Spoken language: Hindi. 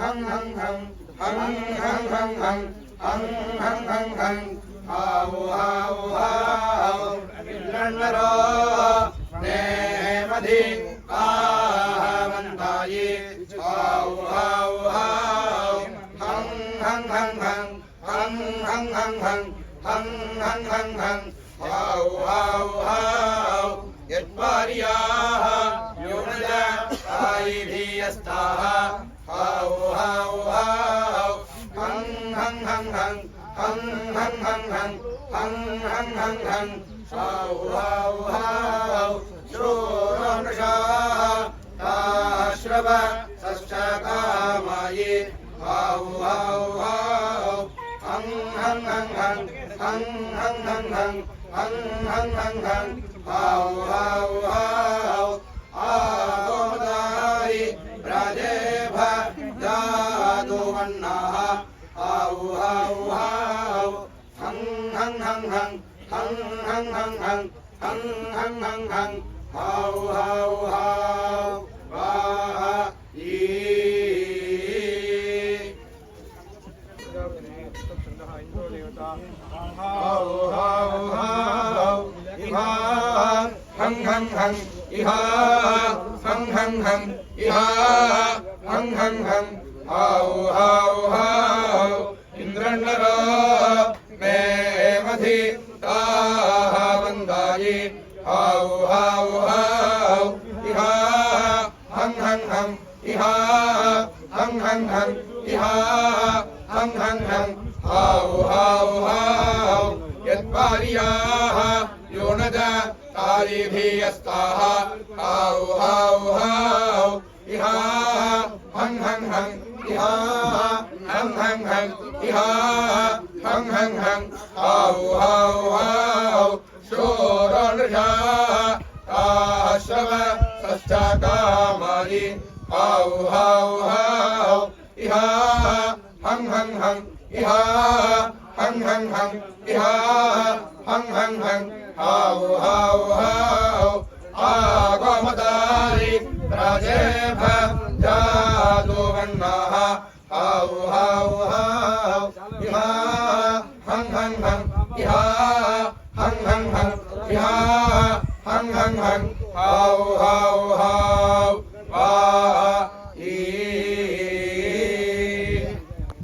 हं हं हं हं हं हं हं हं हं हं हं हाउ हाउ हाउ इंद्रन्नरो नेमधि कामन्ताये हाउ हाउ हाउ हं हं हं हं हं हं हं हं हं हं हं हं हाउ हाउ हाउ यद्वार्याः योनजा आयिभियस्ताः हाउ हाउ हाउ हं हं हं हं हं हं हं हं हं हं हं हं हाउ हाउ हाउ शूरोनृषाः ताश्रव सश्चकामाये हाउ हाउ हाउ हं हं हं हं हं हं हं हं हं हं हं हं हाउ हाउ हाउ आगोमदारि राजेभ जादुवन्नाः हाउ हाउ हाउ हं हं हं हं हं हं हं हं हं हं हं हं हाउ हाउ हाउ वाई हाउ हाउ हाउ इहा हं हं हं इहा हं हं हं इहा हं हं हं हाउ हाउ हाउ इंद्रन्नरो नेमधि कामन्ताये हाउ हाउ हाउ इहा हं हं हं इहा हं हं हं इहा हं हं हं हाउ हाउ हाउ यद्वार्याः योनजा तारिभियस्ताः हाउ हाउ हाउ इहा हं हं हं इहा हं हं हं इहा हं हं हं हाउ हाउ हाउ शूरोनृषाः ताश्रव सश्चकामाये हाउ हाउ हाउ इहा हं हं हं इहा हं हं हं इहा हं हं हं हाउ हाउ हाउ आगोमदारि राजेभ जादुवन्नाः हाउ हाउ हाउ इहा हं हं हं इहा हं हं